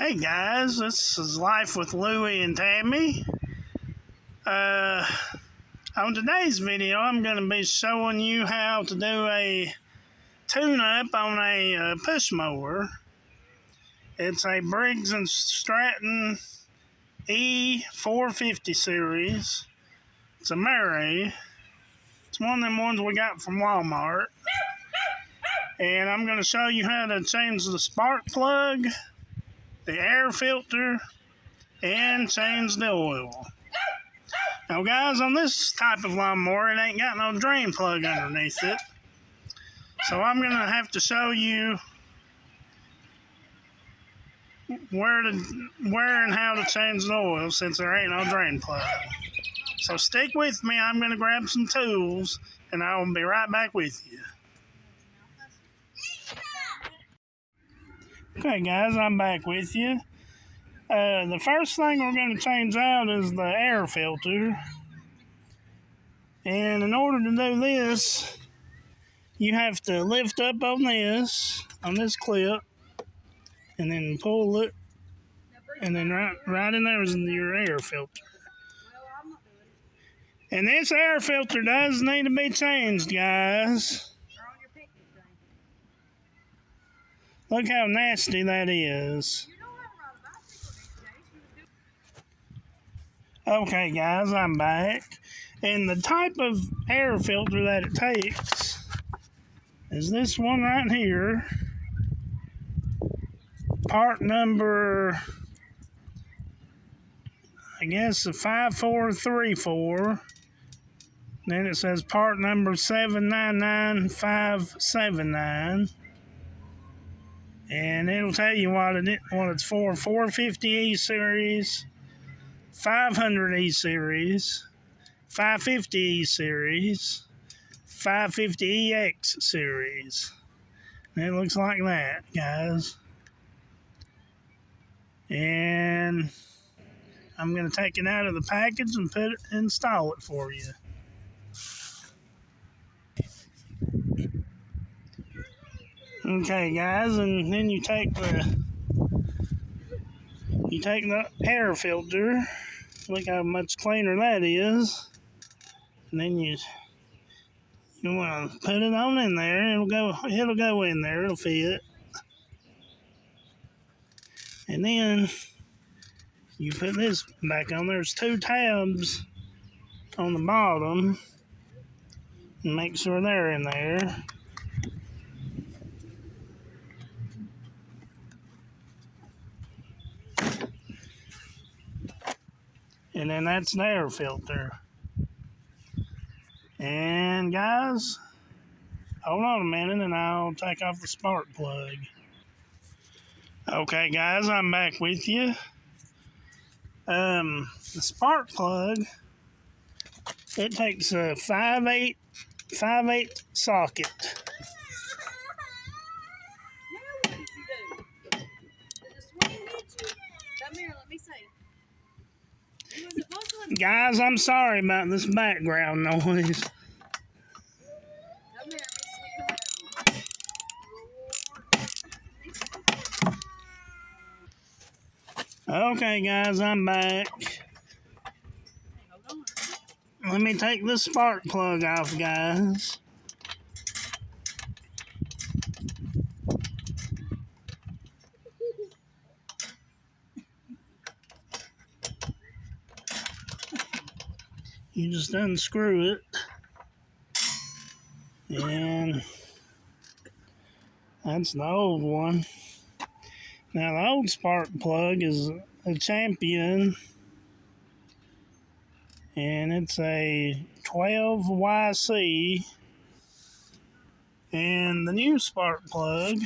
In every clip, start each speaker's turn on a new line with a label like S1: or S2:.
S1: Hey guys, this is Life with Louie and Tammy. On today's video, I'm going to be showing you how to do a tune-up on a push mower. It's a Briggs and Stratton e450 series. It's a mower. It's one of them ones we got from Walmart. And I'm going to show you how to change the spark plug, the air filter, and change the oil. Now guys, on this type of lawnmower, it ain't got no drain plug underneath it. So I'm going to have to show you where and how to change the oil since there ain't no drain plug. So stick with me, I'm going to grab some tools and I will be right back with you. Okay guys, I'm back with you. The first thing we're going to change out is the air filter. And in order to do this, you have to lift up on this clip, and then pull it, and then right in there is your air filter. And this air filter does need to be changed, guys. Look how nasty that is. Okay guys, I'm back. And the type of air filter that it takes is this one right here. Part number, I guess, 5434. Then it says part number 799579. And it'll tell you what it's for: 450E series, 500E series, 550E series, 550EX series. And it looks like that, guys. And I'm going to take it out of the package and install it for you. Okay guys, and then you take the air filter. Look how much cleaner that is. And then you want to put it on in there. It'll go in there. It'll fit. And then you put this back on. There's 2 tabs on the bottom. And make sure they're in there. And then that's the air filter. And guys, hold on a minute and I'll take off the spark plug. Okay guys, I'm back with you. The spark plug, it takes a 5/8 socket. Guys, I'm sorry about this background noise. Okay, guys, I'm back. Let me take the spark plug off, guys. You just unscrew it, and that's the old one. Now the old spark plug is a Champion, and it's a 12YC, and the new spark plug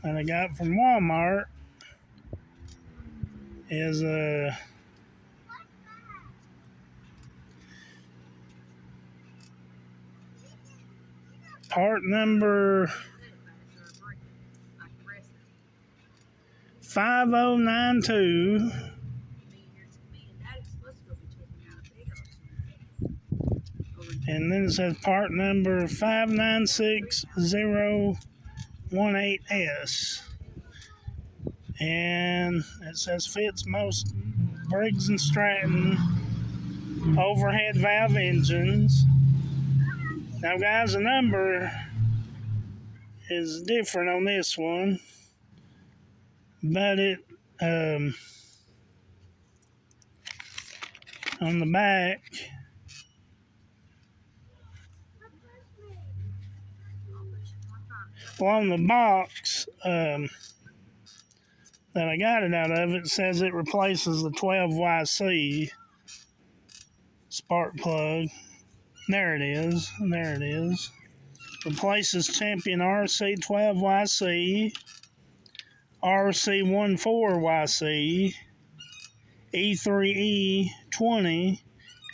S1: that I got from Walmart is a part number 5092, and then it says part number 596018S. And it says fits most Briggs and Stratton overhead valve engines. Now guys, the number is different on this one, but it on the back on the box that I got it out of, it says it replaces the 12YC spark plug. There it is. Replaces Champion RC 12YC, RC 14YC, E3E20,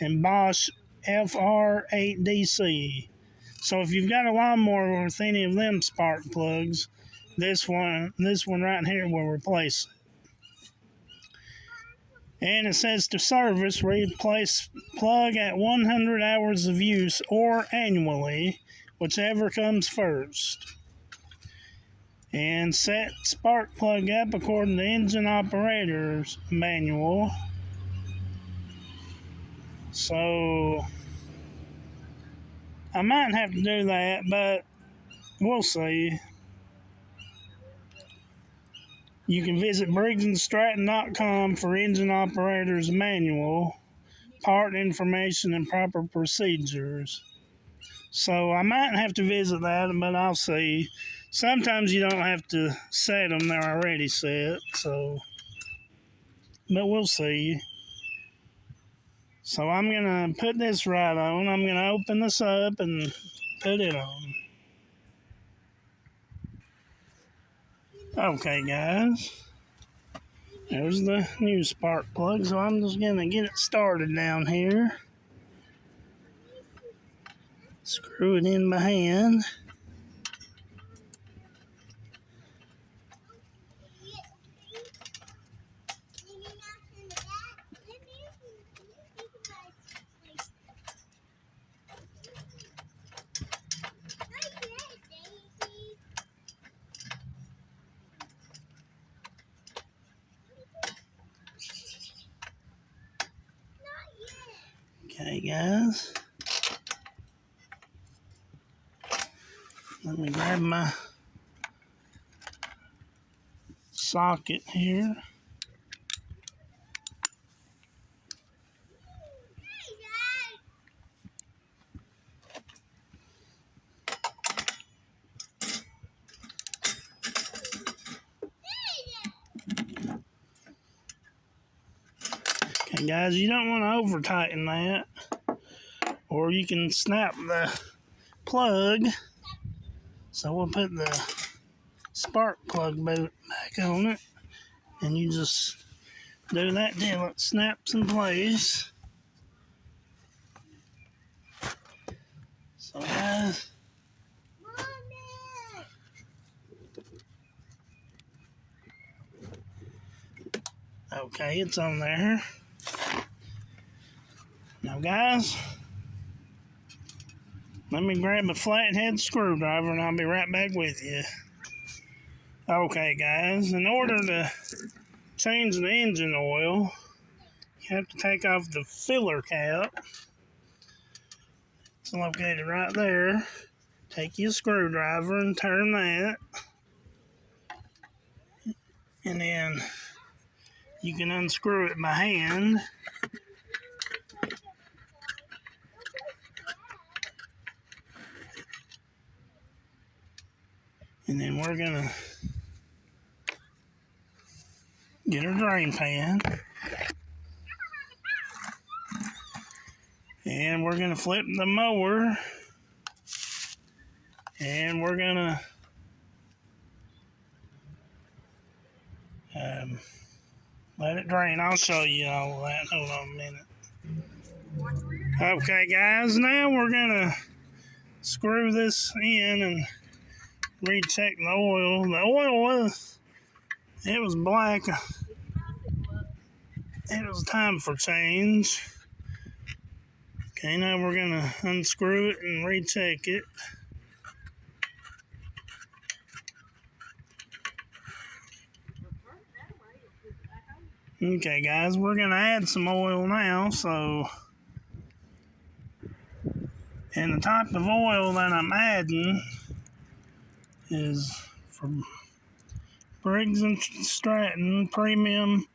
S1: and Bosch FR8DC. So if you've got a lawnmower with any of them spark plugs, this one right here will replace it. And it says to service, replace plug at 100 hours of use or annually, whichever comes first. And set spark plug up according to engine operator's manual. So I might have to do that, but we'll see. You can visit briggsandstratton.com for engine operator's manual, part information, and proper procedures. So I might have to visit that, but I'll see. Sometimes you don't have to set them, they're already set, so, but we'll see. So I'm going to put this right on. I'm going to open this up and put it on. Okay, guys. There's the new spark plug, so I'm just going to get it started down here. Screw it in by hand. Okay, guys. Let me grab my socket here. Okay, guys, you don't want to over tighten that, or you can snap the plug. So we'll put the spark plug back on it, and you just do that till it snaps in place. So guys, okay, it's on there. Now guys, let me grab a flathead screwdriver and I'll be right back with you. Okay guys, in order to change the engine oil, you have to take off the filler cap. It's located right there. Take your screwdriver and turn that. And then you can unscrew it by hand. And then we're gonna get our drain pan. And we're gonna flip the mower. And we're gonna let it drain. I'll show you all that. Hold on a minute. Okay, guys, now we're gonna screw this in and recheck the oil. The oil was black. It was time for change. Okay, now we're gonna unscrew it and recheck it. Okay, guys, we're going to add some oil now, so... And the type of oil that I'm adding is from Briggs and Stratton Premium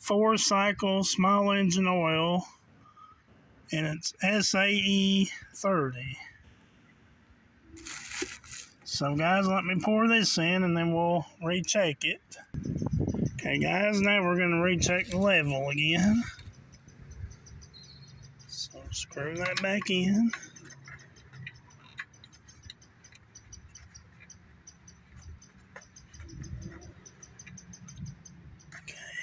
S1: 4-cycle small engine oil, and it's SAE 30. So guys, let me pour this in and then we'll recheck it. Okay guys, now we're going to recheck the level again. So screw that back in.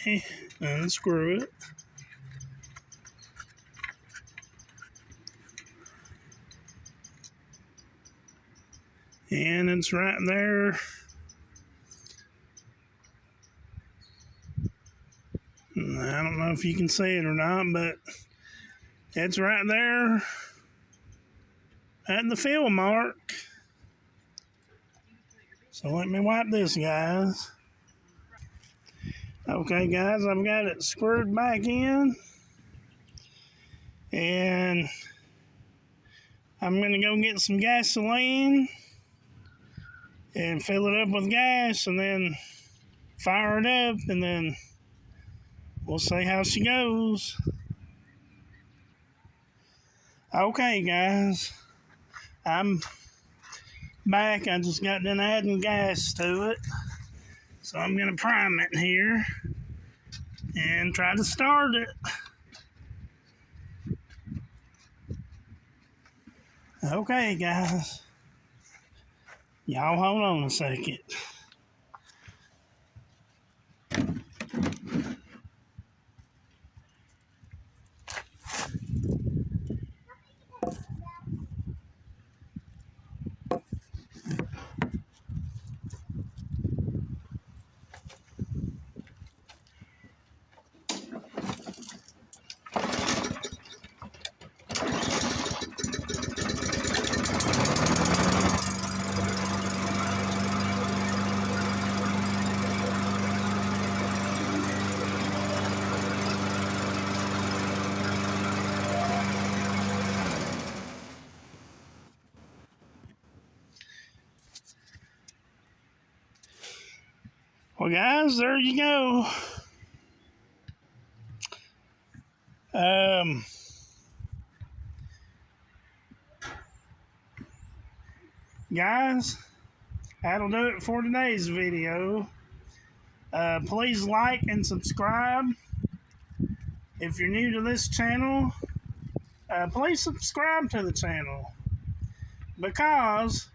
S1: Okay, unscrew it. And it's right there. I don't know if you can see it or not, but it's right there at the fill mark. So let me wipe this, guys. Okay, guys, I've got it screwed back in. And I'm going to go get some gasoline and fill it up with gas and then fire it up, and then we'll see how she goes. Okay, guys, I'm back. I just got done adding gas to it. So I'm going to prime it here and try to start it. Okay, guys. Y'all hold on a second. Well, guys, there you go. Guys, that'll do it for today's video. Please like and subscribe. If you're new to this channel, please subscribe to the channel, because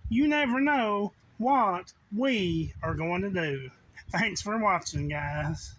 S1: you never know what we are going to do. Thanks for watching, guys.